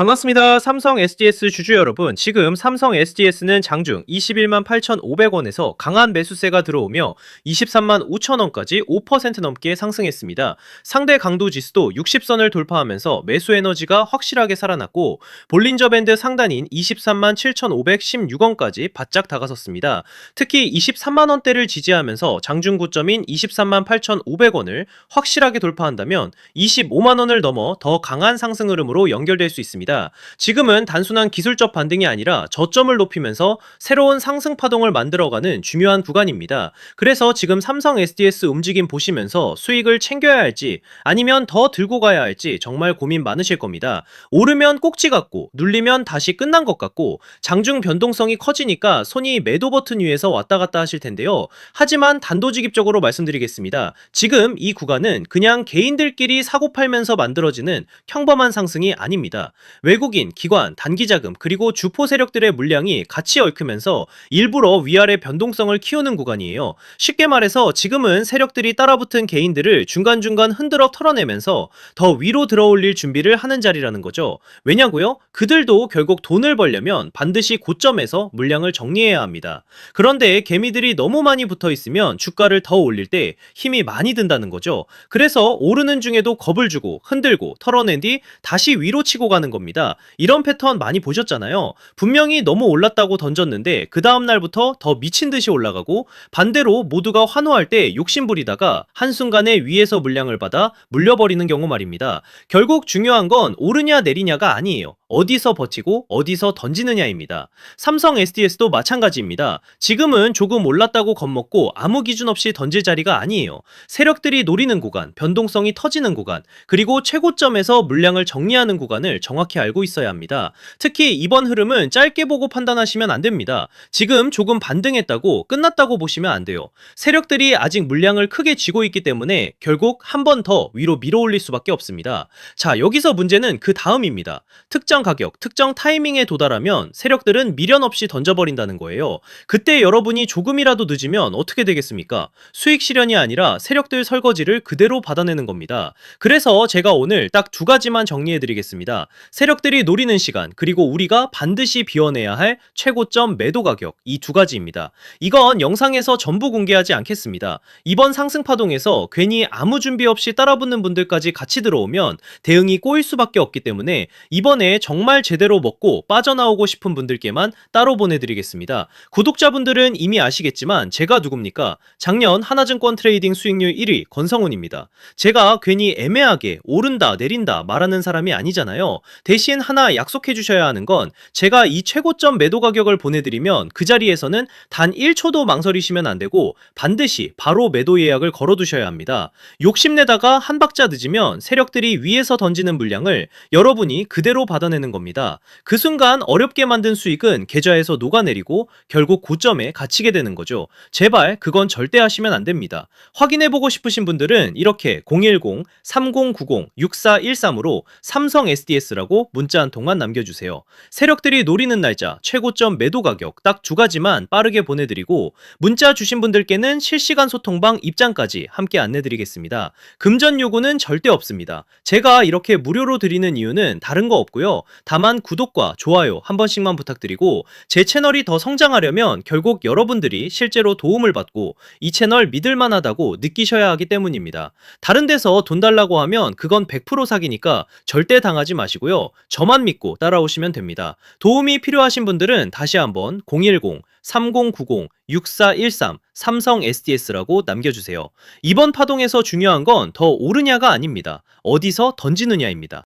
반갑습니다. 삼성 SDS 주주 여러분. 지금 삼성 SDS는 장중 21만 8,500원에서 강한 매수세가 들어오며 23만 5천원까지 5% 넘게 상승했습니다. 상대 강도 지수도 60선을 돌파하면서 매수 에너지가 확실하게 살아났고 볼린저 밴드 상단인 23만 7,516원까지 바짝 다가섰습니다. 특히 23만원대를 지지하면서 장중 고점인 23만 8,500원을 확실하게 돌파한다면 25만원을 넘어 더 강한 상승 흐름으로 연결될 수 있습니다. 지금은 단순한 기술적 반등이 아니라 저점을 높이면서 새로운 상승 파동을 만들어가는 중요한 구간입니다. 그래서 지금 삼성 SDS 움직임 보시면서 수익을 챙겨야 할지 아니면 더 들고 가야 할지 정말 고민 많으실 겁니다. 오르면 꼭지 같고 눌리면 다시 끝난 것 같고 장중 변동성이 커지니까 손이 매도 버튼 위에서 왔다 갔다 하실 텐데요. 하지만 단도직입적으로 말씀드리겠습니다. 지금 이 구간은 그냥 개인들끼리 사고 팔면서 만들어지는 평범한 상승이 아닙니다. 외국인, 기관, 단기자금, 그리고 주포 세력들의 물량이 같이 얽히면서 일부러 위아래 변동성을 키우는 구간이에요. 쉽게 말해서 지금은 세력들이 따라붙은 개인들을 중간중간 흔들어 털어내면서 더 위로 들어올릴 준비를 하는 자리라는 거죠. 왜냐고요? 그들도 결국 돈을 벌려면 반드시 고점에서 물량을 정리해야 합니다. 그런데 개미들이 너무 많이 붙어 있으면 주가를 더 올릴 때 힘이 많이 든다는 거죠. 그래서 오르는 중에도 겁을 주고 흔들고 털어낸 뒤 다시 위로 치고 가는 겁니다. 이런 패턴 많이 보셨잖아요. 분명히 너무 올랐다고 던졌는데 그 다음날부터 더 미친 듯이 올라가고 반대로 모두가 환호할 때 욕심부리다가 한순간에 위에서 물량을 받아 물려버리는 경우 말입니다. 결국 중요한 건 오르냐 내리냐가 아니에요. 어디서 버티고 어디서 던지느냐입니다. 삼성 SDS도 마찬가지입니다. 지금은 조금 올랐다고 겁먹고 아무 기준 없이 던질 자리가 아니에요. 세력들이 노리는 구간, 변동성이 터지는 구간, 그리고 최고점에서 물량을 정리하는 구간을 정확히 알고 있어야 합니다. 특히 이번 흐름은 짧게 보고 판단하시면 안 됩니다. 지금 조금 반등했다고 끝났다고 보시면 안 돼요. 세력들이 아직 물량을 크게 쥐고 있기 때문에 결국 한 번 더 위로 밀어올릴 수밖에 없습니다. 자, 여기서 문제는 그 다음입니다. 특정 가격, 특정 타이밍에 도달하면 세력들은 미련 없이 던져버린다는 거예요. 그때 여러분이 조금이라도 늦으면 어떻게 되겠습니까? 수익 실현이 아니라 세력들 설거지를 그대로 받아내는 겁니다. 그래서 제가 오늘 딱 두 가지만 정리해드리겠습니다. 세력들이 노리는 시간, 그리고 우리가 반드시 비워내야 할 최고점 매도 가격, 이 두 가지입니다. 이건 영상에서 전부 공개하지 않겠습니다. 이번 상승 파동에서 괜히 아무 준비 없이 따라붙는 분들까지 같이 들어오면 대응이 꼬일 수밖에 없기 때문에 이번에 정말 제대로 먹고 빠져나오고 싶은 분들께만 따로 보내드리겠습니다. 구독자분들은 이미 아시겠지만 제가 누굽니까? 작년 하나증권 트레이딩 수익률 1위 권성훈입니다. 제가 괜히 애매하게 오른다 내린다 말하는 사람이 아니잖아요. 대신 하나 약속해 주셔야 하는 건 제가 이 최고점 매도 가격을 보내드리면 그 자리에서는 단 1초도 망설이시면 안 되고 반드시 바로 매도 예약을 걸어 두셔야 합니다. 욕심내다가 한 박자 늦으면 세력들이 위에서 던지는 물량을 여러분이 그대로 받아내는 겁니다. 그 순간 어렵게 만든 수익은 계좌에서 녹아내리고 결국 고점에 갇히게 되는 거죠. 제발 그건 절대 하시면 안 됩니다. 확인해보고 싶으신 분들은 이렇게 010-3090-6413으로 삼성 SDS라고 문자 한 통만 남겨주세요. 세력들이 노리는 날짜, 최고점 매도 가격 딱 두 가지만 빠르게 보내드리고 문자 주신 분들께는 실시간 소통방 입장까지 함께 안내드리겠습니다. 금전 요구는 절대 없습니다. 제가 이렇게 무료로 드리는 이유는 다른 거 없고요. 다만 구독과 좋아요 한 번씩만 부탁드리고 제 채널이 더 성장하려면 결국 여러분들이 실제로 도움을 받고 이 채널 믿을만하다고 느끼셔야 하기 때문입니다. 다른 데서 돈 달라고 하면 그건 100% 사기니까 절대 당하지 마시고요. 저만 믿고 따라오시면 됩니다. 도움이 필요하신 분들은 다시 한번 010-3090-6413 삼성 SDS라고 남겨주세요. 이번 파동에서 중요한 건 더 오르냐가 아닙니다. 어디서 던지느냐입니다.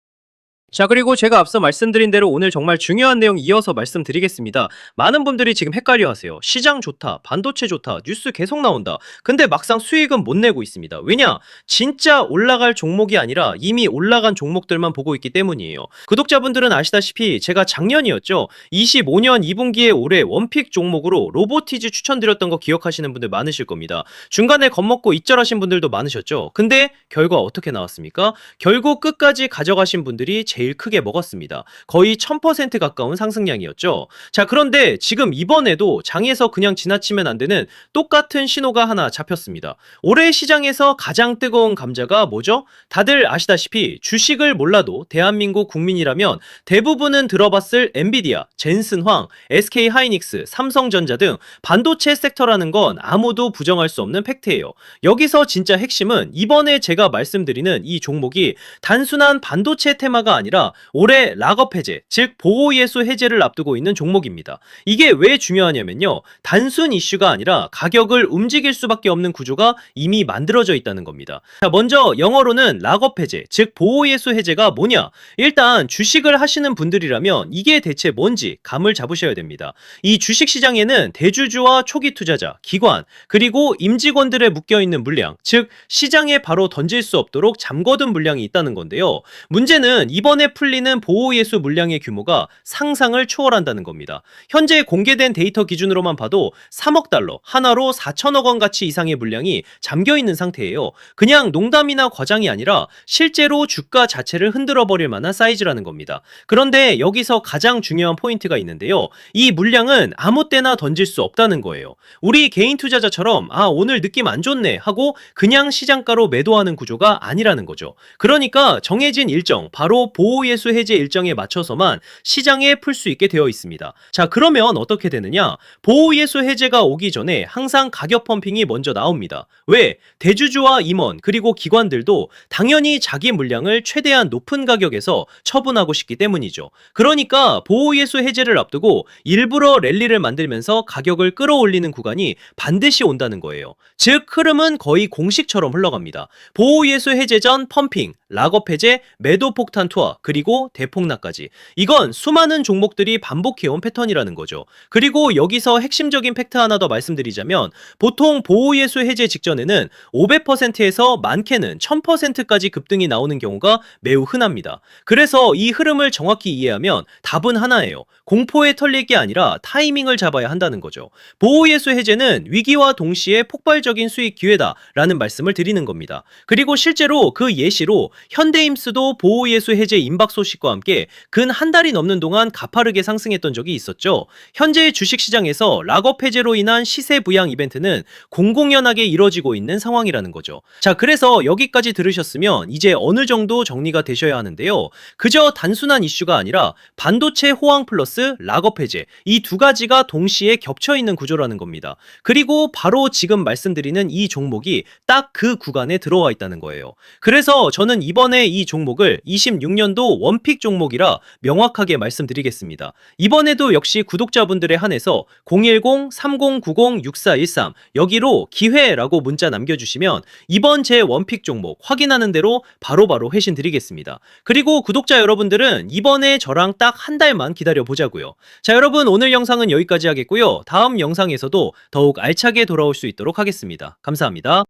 자, 그리고 제가 앞서 말씀드린 대로 오늘 정말 중요한 내용 이어서 말씀드리겠습니다. 많은 분들이 지금 헷갈려 하세요. 시장 좋다, 반도체 좋다, 뉴스 계속 나온다. 근데 막상 수익은 못 내고 있습니다. 왜냐? 진짜 올라갈 종목이 아니라 이미 올라간 종목들만 보고 있기 때문이에요. 구독자분들은 아시다시피 제가 작년이었죠. 25년 2분기에 올해 원픽 종목으로 로보티즈 추천드렸던 거 기억하시는 분들 많으실 겁니다. 중간에 겁먹고 익절하신 분들도 많으셨죠. 근데 결과 어떻게 나왔습니까? 결국 끝까지 가져가신 분들이 제일 크게 먹었습니다. 거의 1000% 가까운 상승량이었죠. 자, 그런데 지금 이번에도 장에서 그냥 지나치면 안 되는 똑같은 신호가 하나 잡혔습니다. 올해 시장에서 가장 뜨거운 감자가 뭐죠? 다들 아시다시피 주식을 몰라도 대한민국 국민이라면 대부분은 들어봤을 엔비디아, 젠슨황, SK하이닉스, 삼성전자 등 반도체 섹터라는 건 아무도 부정할 수 없는 팩트예요. 여기서 진짜 핵심은 이번에 제가 말씀드리는 이 종목이 단순한 반도체 테마가 아니라 올해 락업 해제, 즉 보호예수 해제를 앞두고 있는 종목입니다. 이게 왜 중요하냐면요. 단순 이슈가 아니라 가격을 움직일 수밖에 없는 구조가 이미 만들어져 있다는 겁니다. 자, 먼저 영어로는 락업 해제, 즉 보호예수 해제가 뭐냐? 일단 주식을 하시는 분들이라면 이게 대체 뭔지 감을 잡으셔야 됩니다. 이 주식 시장에는 대주주와 초기 투자자, 기관, 그리고 임직원들의 묶여있는 물량, 즉 시장에 바로 던질 수 없도록 잠궈둔 물량이 있다는 건데요. 문제는 이번에 풀리는 보호예수 물량의 규모가 상상을 초월한다는 겁니다. 현재 공개된 데이터 기준으로만 봐도 3억 달러, 하나로 4천억 원 가치 이상의 물량이 잠겨있는 상태예요. 그냥 농담이나 과장이 아니라 실제로 주가 자체를 흔들어버릴 만한 사이즈라는 겁니다. 그런데 여기서 가장 중요한 포인트가 있는데요. 이 물량은 아무 때나 던질 수 없다는 거예요. 우리 개인 투자자처럼 오늘 느낌 안 좋네 하고 그냥 시장가로 매도하는 구조가 아니라는 거죠. 그러니까 정해진 일정, 바로 보호예수 해제 일정에 맞춰서만 시장에 풀 수 있게 되어 있습니다. 자, 그러면 어떻게 되느냐? 보호예수 해제가 오기 전에 항상 가격 펌핑이 먼저 나옵니다. 왜? 대주주와 임원 그리고 기관들도 당연히 자기 물량을 최대한 높은 가격에서 처분하고 싶기 때문이죠. 그러니까 보호예수 해제를 앞두고 일부러 랠리를 만들면서 가격을 끌어올리는 구간이 반드시 온다는 거예요. 즉 흐름은 거의 공식처럼 흘러갑니다. 보호예수 해제 전 펌핑, 락업 해제, 매도 폭탄 투하, 그리고 대폭락까지. 이건 수많은 종목들이 반복해온 패턴이라는 거죠. 그리고 여기서 핵심적인 팩트 하나 더 말씀드리자면 보통 보호예수 해제 직전에는 500%에서 많게는 1000%까지 급등이 나오는 경우가 매우 흔합니다. 그래서 이 흐름을 정확히 이해하면 답은 하나예요. 공포에 털릴 게 아니라 타이밍을 잡아야 한다는 거죠. 보호예수 해제는 위기와 동시에 폭발적인 수익 기회다라는 말씀을 드리는 겁니다. 그리고 실제로 그 예시로 현대임스도 보호예수 해제 임박 소식과 함께 근 한 달이 넘는 동안 가파르게 상승했던 적이 있었죠. 현재 주식시장에서 락업 해제로 인한 시세 부양 이벤트는 공공연하게 이뤄지고 있는 상황이라는 거죠. 자, 그래서 여기까지 들으셨으면 이제 어느 정도 정리가 되셔야 하는데요. 그저 단순한 이슈가 아니라 반도체 호황 플러스 락업 해제, 이 두 가지가 동시에 겹쳐있는 구조라는 겁니다. 그리고 바로 지금 말씀드리는 이 종목이 딱 그 구간에 들어와 있다는 거예요. 그래서 저는 이번에 이 종목을 26년도 원픽 종목이라 명확하게 말씀드리겠습니다. 이번에도 역시 구독자분들에 한해서 010-3090-6413 여기로 기회라고 문자 남겨주시면 이번 제 원픽 종목 확인하는 대로 바로바로 회신 드리겠습니다. 그리고 구독자 여러분들은 이번에 저랑 딱 한 달만 기다려 보자고요. 자, 여러분 오늘 영상은 여기까지 하겠고요. 다음 영상에서도 더욱 알차게 돌아올 수 있도록 하겠습니다. 감사합니다.